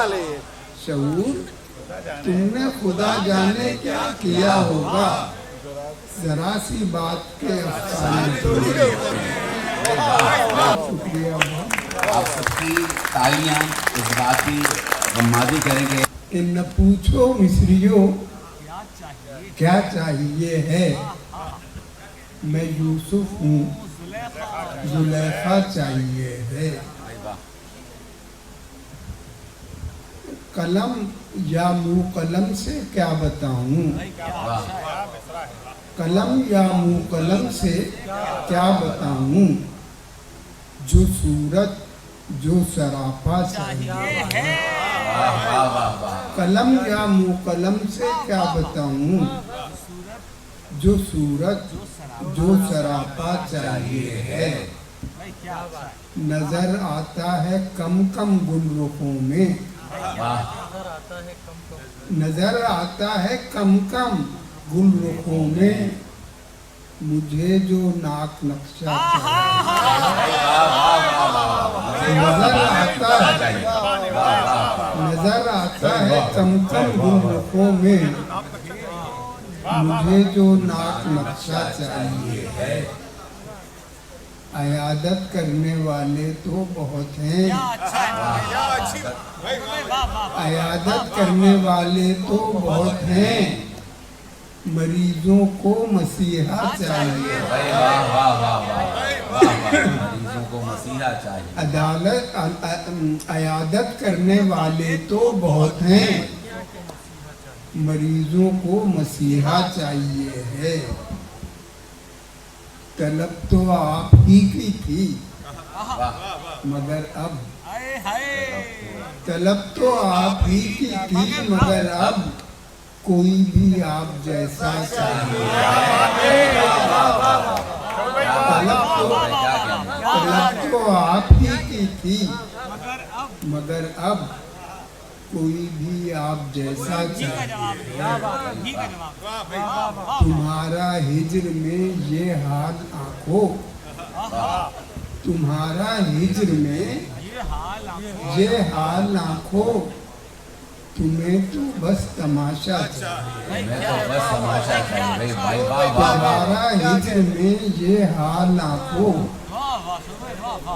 शऊर, तुमने खुदा जाने क्या किया होगा, जरा सी बात के अफसाने। शुक्रिया, आप सबकी तालियां इस बात की गम्मादी करेंगे। न पूछो मिस्रियों क्या चाहिए है, मैं यूसुफ हूँ, जुलेखा चाहिए है। कलम या मुँह कलम से क्या बताऊँ, कलम या मुँह कलम से क्या बताऊँ, जो सूरत जो सरापा चाहिए है। कलम या मुँह कलम से क्या बताऊँ, जो सूरत जो सरापा चाहिए है। नजर आता है कम कम गुलरुखों में, नजर आता है कम कम गुलरुखों में, मुझे जो नाक नक्शा नजर आता है कम कम गुलरुखों में, मुझे जो नाक नक्शा चाहिए है। अयादत करने वाले तो बहुत हैं, अयादत करने वाले तो बहुत हैं, मरीजों को मसीहा चाहिए। मरीजों को मसीहा चाहिए। अयादत करने वाले तो बहुत हैं, मरीजों को मसीहा चाहिए है। तलब तो आप ही की थी, मगर अब तलब तो आप ही की थी, मगर अब कोई भी आप जैसा चाहिए। तलब तो आप ही की थी, मगर अब कोई भी आप जैसा चाहिए। तुम्हारा हिज्र में ये हाल आंखों, तुम्हारा हिज्र में ये हाल आंखों, तुम्हें तो बस तमाशा चाहिए। तुम्हारा हिज्र में ये हाल आंखों,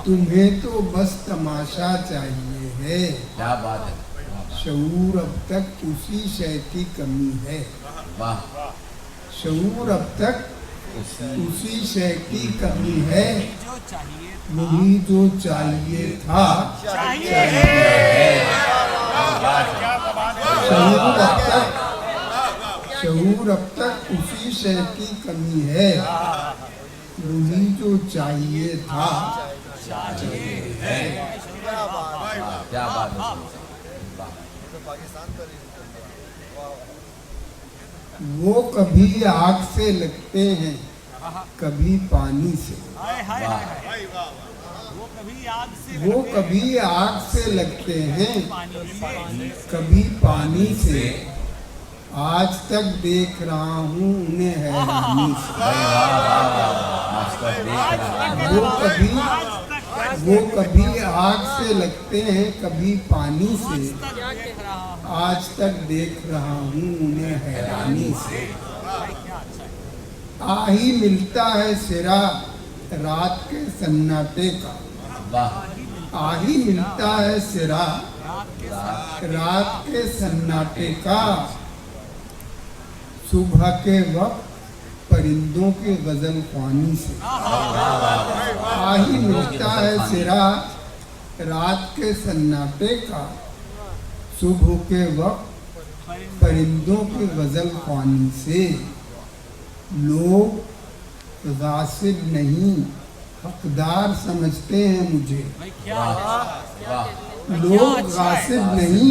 तुम्हें तो बस तमाशा चाहिए है। क्या बात है। शऊर अब तक उसी शय की कमी है, शऊर अब तक उसी शय की कमी है, वही जो चाहिए था शऊर अब तक उसी शय की कमी है, वही जो चाहिए था क्या बात है। वो कभी आग से लगते हैं, कभी पानी से। वो कभी आग से लगते हैं, कभी पानी से। आज तक देख रहा हूँ उन्हें हैरानी से। वो कभी आग से लगते हैं, कभी पानी से। आज तक देख रहा हूँ उन्हें हैरानी से। आ ही मिलता है सिरा रात के सन्नाटे का, आ ही मिलता है सिरा रात के सन्नाटे का। सुबह के वक्त परिंदों के गजल ख्वानी से। आ ही मिलता है सिरा रात के सन्नाटे का, सुबह के वक्त परिंदों की गजल ख्वानी से। लोग गासिब नहीं हकदार समझते हैं मुझे, लोग गासिब नहीं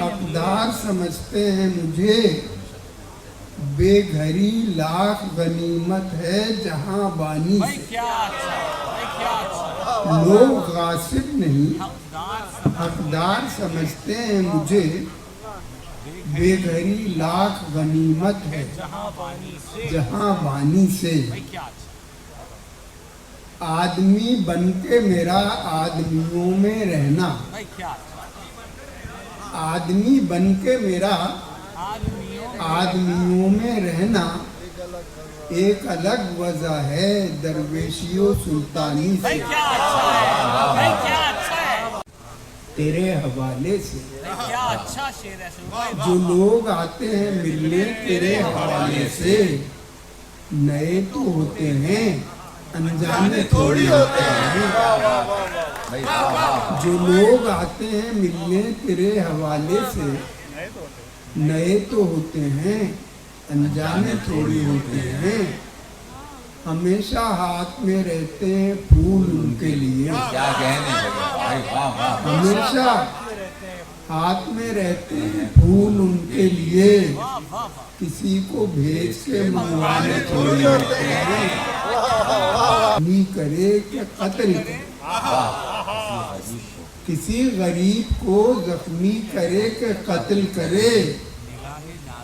हकदार समझते हैं मुझे। बेघरी लाख गनीमत है जहां बानी से। लोग गासिब नहीं हकदार समझते हैं मुझे, बेघरी लाख गनीमत है जहां बानी से। आदमी बनके मेरा आदमियों में रहना, आदमी बन के मेरा आदमियों में रहना एक अलग वजह है दरवेशियों सुल्तानी से, तेरे हवाले से। क्या अच्छा शेर है। जो लोग आते हैं मिलने तेरे हवाले से, नए तो होते हैं अनजाने थोड़ी होते हैं। जो लोग आते हैं मिलने तेरे हवाले से, नए तो होते हैं अनजाने थोड़ी होते हैं। हमेशा हाथ में रहते हैं फूल उनके लिए, क्या कहने लगे भाई, वाह वाह। हमेशा हाथ में रहते हैं फूल उनके लिए, किसी को भेज के मंगवाने थोड़ी होते हैं। नहीं करे क्या कत्ल करे, किसी गरीब को जख्मी करे के कत्ल करे,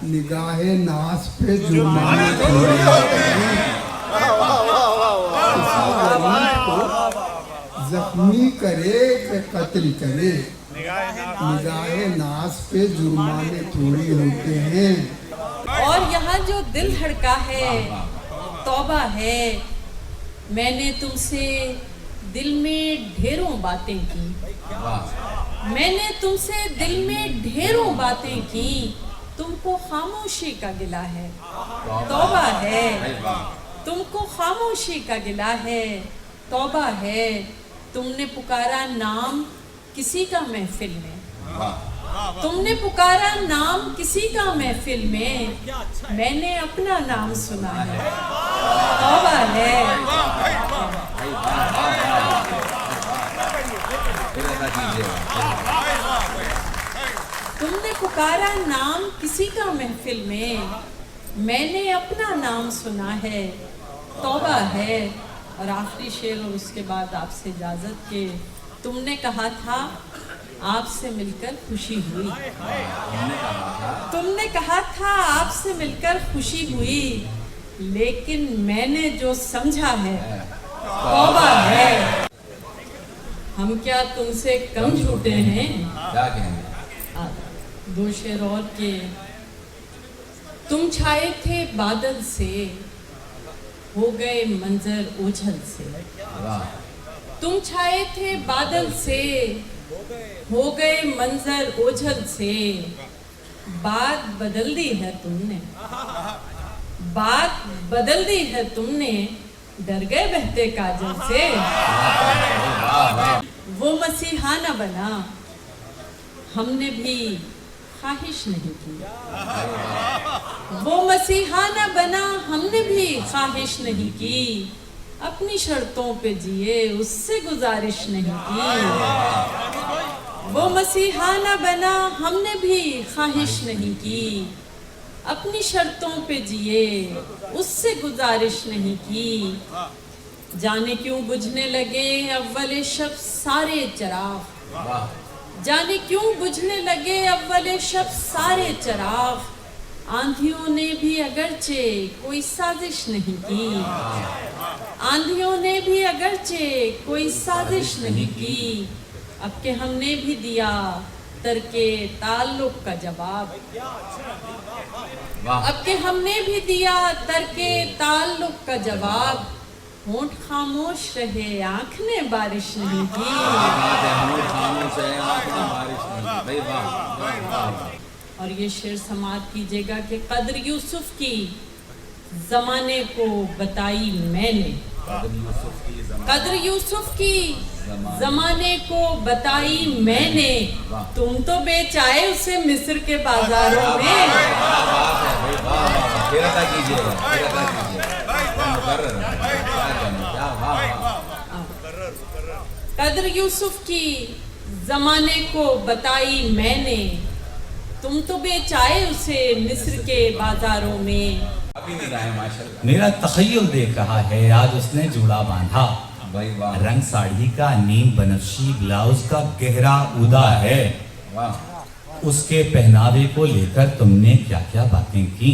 निगाहे नास पे जुर्माने थोड़ी होते हैं। किसी गरीब को जख्मी करे के कत्ल करे, निगाहे नास पे जुर्माने थोड़ी होते हैं। और यहाँ जो दिल धड़का है तौबा है, मैंने तुमसे दिल में ढेरों बातें की, मैंने तुमसे दिल में ढेरों बातें की, तुमको खामोशी का गिला है तौबा है, तुमको खामोशी का गिला है तौबा है। तुमने पुकारा नाम किसी का महफिल में, तुमने पुकारा नाम किसी का महफिल में, मैंने अपना नाम सुना है तौबा है। तुमने पुकारा नाम किसी का महफिल में, मैंने अपना नाम सुना है तौबा है। और आखिरी शेर और उसके बाद आपसे इजाज़त के, तुमने कहा था आपसे मिलकर खुशी हुई, तुमने कहा था आपसे मिलकर खुशी हुई, लेकिन मैंने जो समझा है तौबा है। हम क्या तुमसे कम झूठे हैं। क्या कहने, दो शेर और के, तुम छाए थे बादल से, हो गए मंजर ओझल से, तुम छाए थे बादल से, हो गए मंजर ओझल से, बात बदल दी है तुमने, बात बदल दी है तुमने, डर गए बहते काजल से। वो मसीहा न बना हमने भी ख्वाहिश नहीं की, वो मसीहा न बना हमने भी ख्वाहिश नहीं की, अपनी शर्तों पे जिए उससे गुजारिश नहीं की। वो मसीहा न बना हमने भी ख्वाहिश नहीं की, अपनी शर्तों पे जिए उससे गुजारिश नहीं की। जाने क्यों बुझने लगे अव्वले शब सारे चिराग, जाने क्यों बुझने लगे अव्वले शब सारे चिराग, आंधियों ने भी अगरचे कोई साजिश नहीं की, आंधियों ने भी अगरचे कोई साजिश नहीं की। अब के हमने भी दिया तरके ताल्लुक का जवाब, अब के हमने भी दिया तरके ताल्लुक का जवाब, होंठ खामोश रहे आँख ने बारिश नहीं की। और ये शेर समात कीजिएगा कि कद्र यूसुफ की जमाने को बताई मैंने, कद्र यूसुफ की जमाने को बताई मैंने, तुम तो बेच आए उसे मिस्र के बाजारों में। कद्र यूसुफ की जमाने को बताई मैंने, तुम तो बेच आए उसे मिस्र के बाजारों में। मेरा तखय्युल देख रहा है आज उसने जूड़ा बांधा, रंग साड़ी का नीम बनफशी ब्लाउज का गहरा उदा है, उसके पहनावे को लेकर तुमने क्या क्या बातें की,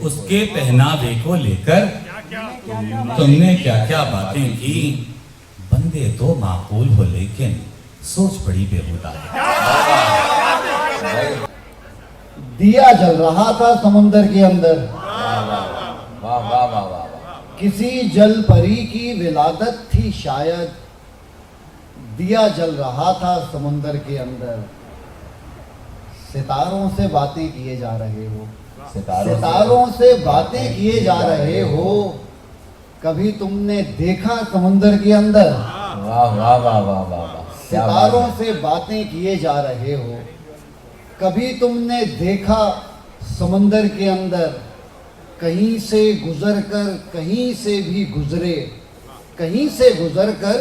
उसके पहनावे को लेकर तुमने क्या क्या बातें की। बंदे तो माकूल हो लेकिन सोच बड़ी बेहुदा है। दिया जल रहा था समुंदर के अंदर, वाह वाह वाह वाह। किसी जल परी की विलादत थी शायद। दिया जल रहा था समुंदर के अंदर, सितारों से बातें किए जा रहे हो, सितारों से बातें किए जा रहे हो। कभी तुमने देखा समुंदर के अंदर? वाह वाह वाह वाह वाह। सितारों से बातें किए जा रहे हो। कभी तुमने देखा समुंदर के अंदर? कहीं से गुजर कर कहीं से भी गुजरे, कहीं से गुजर कर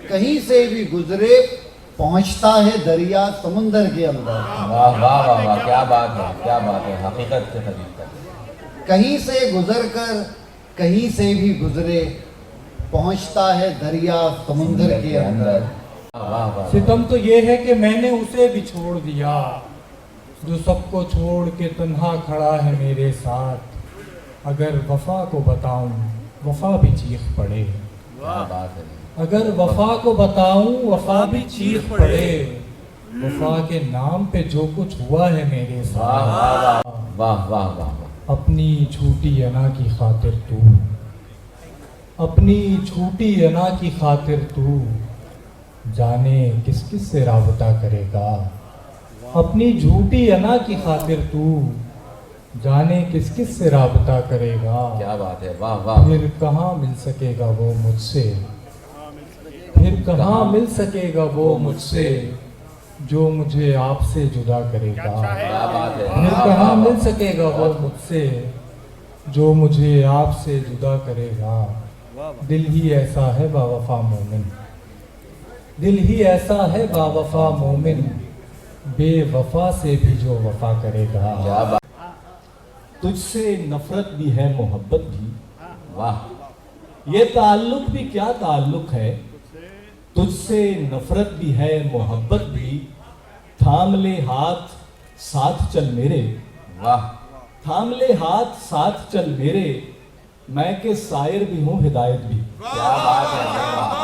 कहीं से भी गुजरे, पहुंचता है दरिया समुंदर के अंदर। वाह वाह वाह वाह, क्या बात है, क्या बात है, हकीकत से करीब तक। कहीं से गुजर कर कहीं से भी गुजरे, पहुंचता है दरिया समुंदर के अंदर। वाह वाह। सितम तो ये है कि मैंने उसे भी छोड़ दिया, जो सबको छोड़ के तन्हा खड़ा है मेरे साथ। अगर वफा को बताऊं वफा भी चीख पड़े, क्या बात है। अगर वफा को बताऊं वफा भी चीख पड़े। वफा के नाम पे जो कुछ हुआ है मेरे वाह वाह साथ। वाह वाह वाह वाह। अपनी छूटी अना की खातिर तू, अपनी छूटी अना की खातिर तू, जाने किस किस से राबता करेगा। अपनी झूठी अना की खातिर तू, जाने किस किस से राबता करेगा। क्या बात है, वाह वाह। फिर कहाँ मिल सकेगा वो मुझसे, फिर कहाँ मिल सकेगा वो मुझसे, जो मुझे आपसे जुदा करेगा। क्या बात है। फिर कहाँ मिल सकेगा वो मुझसे, जो मुझे आपसे जुदा करेगा। दिल ही ऐसा है बावफा मोमिन, दिल ही ऐसा है बावफा मोमिन, बेवफा से भी जो वफा करेगा। क्या बात। तुझसे नफरत भी है मोहब्बत भी, वाह। ये ताल्लुक भी क्या ताल्लुक है। तुझसे नफरत भी है मोहब्बत भी, थाम ले हाथ साथ चल मेरे। वाह। थाम ले हाथ साथ चल मेरे, मैं के शायर भी हूँ हिदायत भी। क्या बात है, क्या बात।